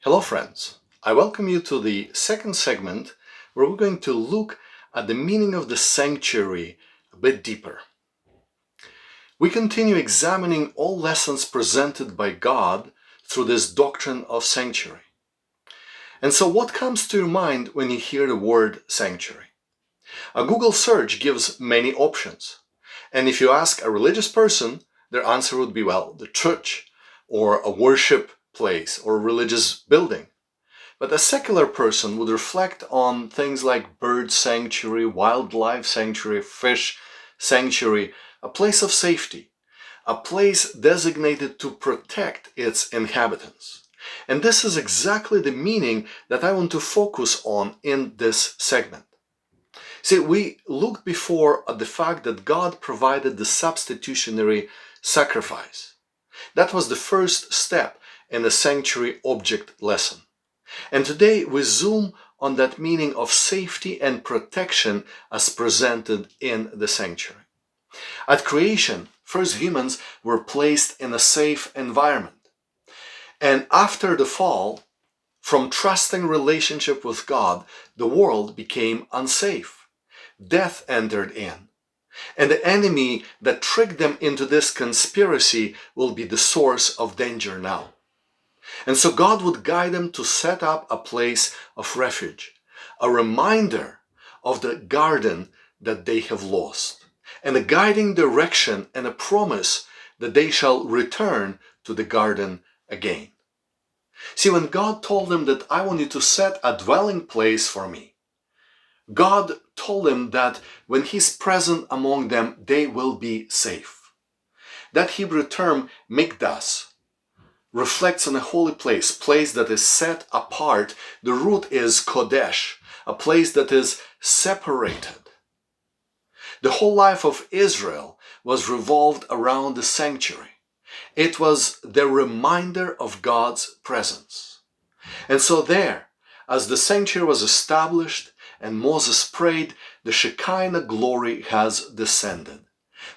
Hello friends, I welcome you to the second segment where we're going to look at the meaning of the sanctuary a bit deeper. We continue examining all lessons presented by God through this doctrine of sanctuary. And so what comes to your mind when you hear the word sanctuary? A Google search gives many options. And if you ask a religious person, their answer would be, well, the church, or a worship place, or a religious building. But a secular person would reflect on things like bird sanctuary, wildlife sanctuary, fish sanctuary, a place of safety, a place designated to protect its inhabitants. And this is exactly the meaning that I want to focus on in this segment. See, we looked before at the fact that God provided the substitutionary sacrifice. That was the first step in the sanctuary object lesson. And today we zoom on that meaning of safety and protection as presented in the sanctuary. At creation, first humans were placed in a safe environment. And after the fall, from trusting relationship with God, the world became unsafe. Death entered in. And the enemy that tricked them into this conspiracy will be the source of danger now. And so God would guide them to set up a place of refuge, a reminder of the garden that they have lost, and a guiding direction and a promise that they shall return to the garden again. See, when God told them that I want you to set a dwelling place for me, God told them that when He's present among them, they will be safe. That Hebrew term, mikdash, reflects on a holy place, place that is set apart. The root is kodesh, a place that is separated. The whole life of Israel was revolved around the sanctuary. It was the reminder of God's presence. And so there, as the sanctuary was established and Moses prayed, the Shekinah glory has descended.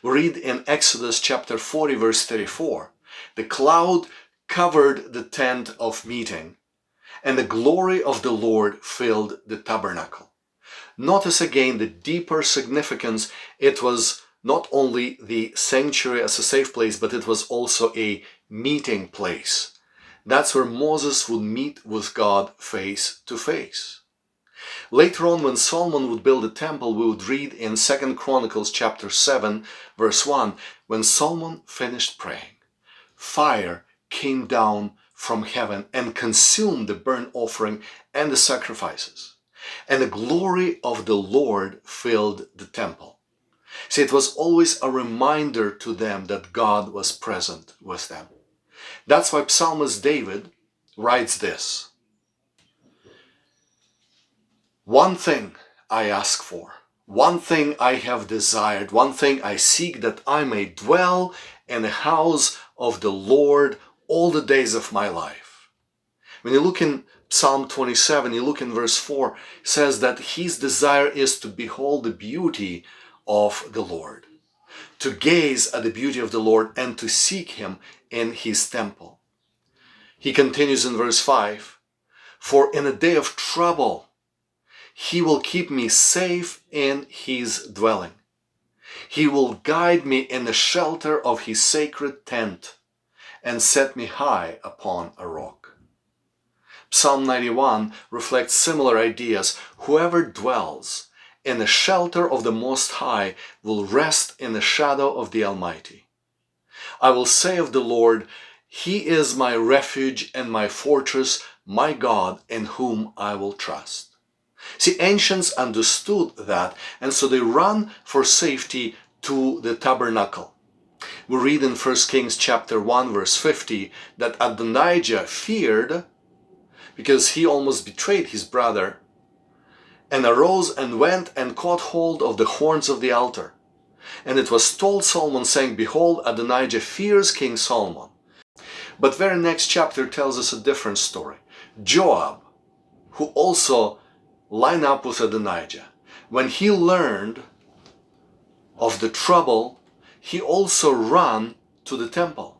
We read in Exodus chapter 40, verse 34, the cloud covered the tent of meeting, and the glory of the Lord filled the tabernacle. Notice again the deeper significance. It was not only the sanctuary as a safe place, but it was also a meeting place. That's where Moses would meet with God face to face. Later on, when Solomon would build a temple, we would read in 2 Chronicles chapter 7, verse 1, when Solomon finished praying, fire came down from heaven and consumed the burnt offering and the sacrifices. And the glory of the Lord filled the temple. See, it was always a reminder to them that God was present with them. That's why Psalmist David writes this: one thing I ask for, one thing I have desired, one thing I seek, that I may dwell in the house of the Lord all the days of my life. When you look in Psalm 27, you look in verse 4, it says that his desire is to behold the beauty of the Lord, to gaze at the beauty of the Lord and to seek Him in His temple. He continues in verse 5, for in a day of trouble, He will keep me safe in His dwelling. He will guide me in the shelter of His sacred tent and set me high upon a rock. Psalm 91 reflects similar ideas. Whoever dwells in the shelter of the Most High will rest in the shadow of the Almighty. I will say of the Lord, He is my refuge and my fortress, my God, in whom I will trust. See, ancients understood that, and so they run for safety to the tabernacle. We read in 1 Kings chapter 1 verse 50 that Adonijah feared because he almost betrayed his brother, and arose and went and caught hold of the horns of the altar. And it was told Solomon, saying, behold, Adonijah fears King Solomon. But very next chapter tells us a different story. Joab, who also lined up with Adonijah, when he learned of the trouble, he also ran to the temple.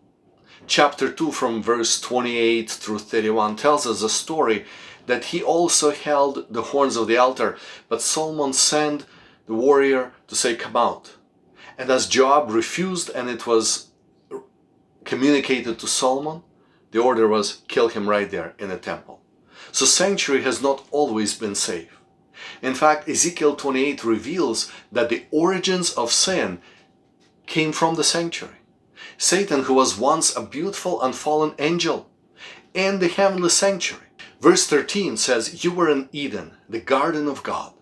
chapter 2 from verse 28 through 31 tells us a story that he also held the horns of the altar, but Solomon sent the warrior to say, "Come out." And as Joab refused and it was communicated to Solomon, the order was, kill him right there in the temple. So sanctuary has not always been safe. In fact, Ezekiel 28 reveals that the origins of sin came from the sanctuary. Satan, who was once a beautiful unfallen angel in the heavenly sanctuary. Verse 13 says, "You were in Eden, the garden of God."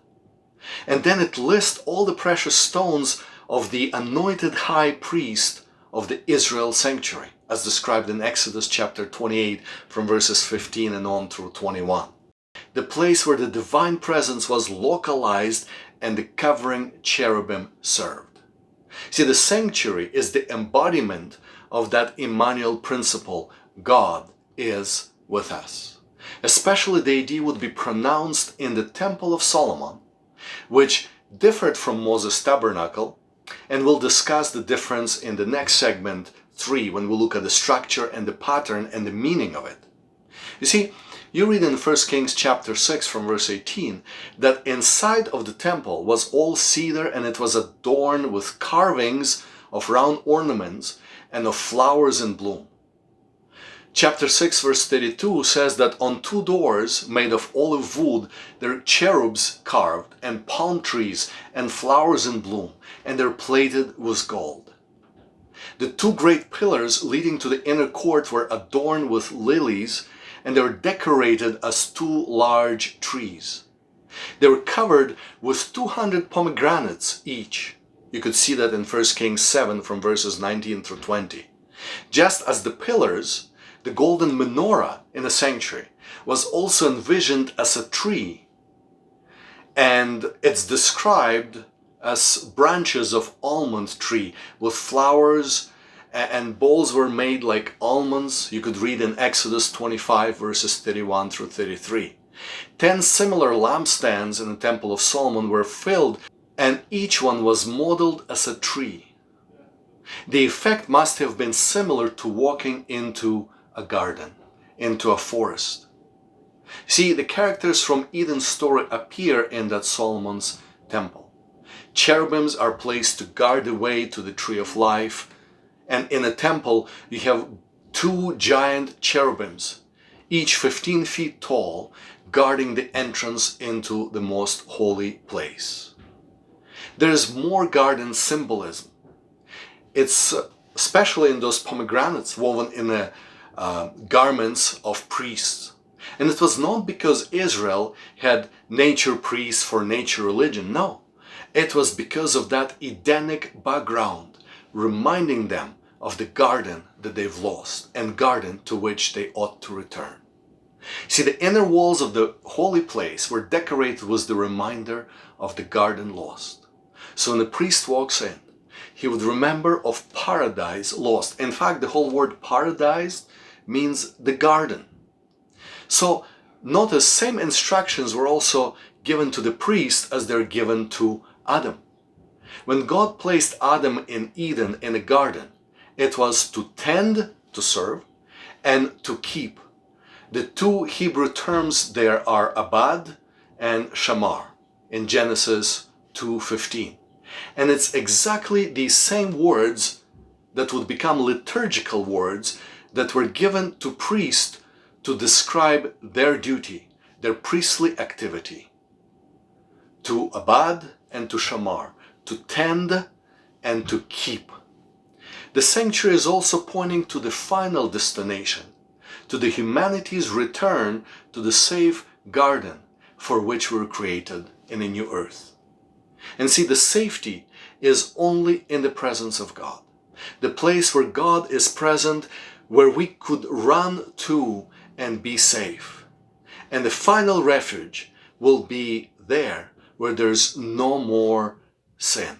And then it lists all the precious stones of the anointed high priest of the Israel sanctuary, as described in Exodus chapter 28 from verses 15 and on through 21. The place where the divine presence was localized and the covering cherubim served. See, the sanctuary is the embodiment of that Emmanuel principle, God is with us. Especially the idea would be pronounced in the Temple of Solomon, which differed from Moses' tabernacle, and we'll discuss the difference in the next segment 3 when we look at the structure and the pattern and the meaning of it. You see, you read in 1 Kings chapter 6 from verse 18 that inside of the temple was all cedar and it was adorned with carvings of round ornaments and of flowers in bloom. Chapter 6 verse 32 says that on 2 doors made of olive wood there are cherubs carved and palm trees and flowers in bloom, and they're plated with gold. The 2 great pillars leading to the inner court were adorned with lilies, and they were decorated as 2 large trees. They were covered with 200 pomegranates each. You could see that in 1 Kings 7 from verses 19 through 20. Just as the pillars, the golden menorah in the sanctuary was also envisioned as a tree, and it's described as branches of almond tree with flowers, and bowls were made like almonds. You could read in Exodus 25 verses 31 through 33. 10 similar lampstands in the Temple of Solomon were filled, and each one was modeled as a tree. The effect must have been similar to walking into a garden, into a forest. See, the characters from Eden's story appear in that Solomon's temple. Cherubims are placed to guard the way to the tree of life, and in a temple you have 2 giant cherubims, each 15 feet tall, guarding the entrance into the most holy place. There is more garden symbolism. It's especially in those pomegranates woven in the garments of priests. And it was not because Israel had nature priests for nature religion. No, it was because of that Edenic background, reminding them of the garden that they've lost and garden to which they ought to return. See, the inner walls of the holy place were decorated with the reminder of the garden lost. So when the priest walks in, he would remember of paradise lost. In fact, the whole word paradise means the garden. So notice same instructions were also given to the priest as they're given to Adam. When God placed Adam in Eden in a garden, it was to tend, to serve, and to keep. The 2 Hebrew terms there are abad and shamar in Genesis 2:15. And it's exactly these same words that would become liturgical words that were given to priests to describe their duty, their priestly activity. To abad and to shamar, to tend and to keep. The sanctuary is also pointing to the final destination, to the humanity's return to the safe garden for which we were created in a new earth. And see, the safety is only in the presence of God. The place where God is present, where we could run to and be safe. And the final refuge will be there where there's no more sin.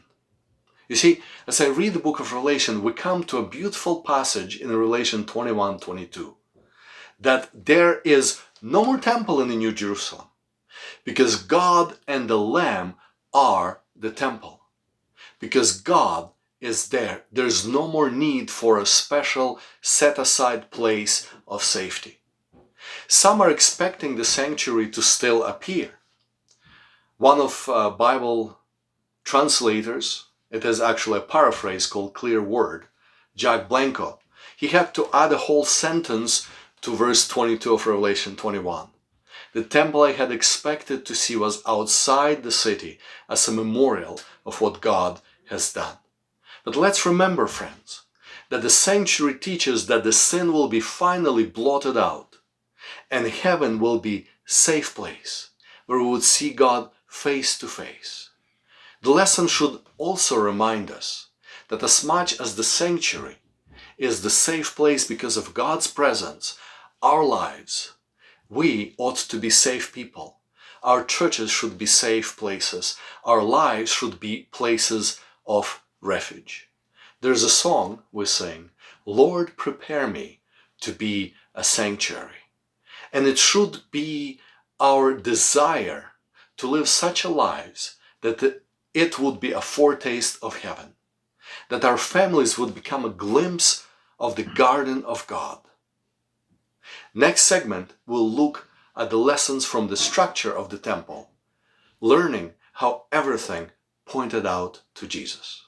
You see, as I read the book of Revelation, we come to a beautiful passage in Revelation 21:22, that there is no more temple in the New Jerusalem, because God and the Lamb are the temple, because God is there. There's no more need for a special set-aside place of safety. Some are expecting the sanctuary to still appear. One of Bible translators, it is actually a paraphrase called Clear Word, Jack Blanco, he had to add a whole sentence to verse 22 of Revelation 21. The temple I had expected to see was outside the city as a memorial of what God has done. But let's remember, friends, that the sanctuary teaches that the sin will be finally blotted out, and heaven will be a safe place where we would see God face to face. The lesson should also remind us that as much as the sanctuary is the safe place because of God's presence, our lives, we ought to be safe people. Our churches should be safe places. Our lives should be places of refuge. There's a song we sing, Lord, prepare me to be a sanctuary. And it should be our desire to live such a lives that it would be a foretaste of heaven, that our families would become a glimpse of the garden of God. Next segment, we'll look at the lessons from the structure of the temple, learning how everything pointed out to Jesus.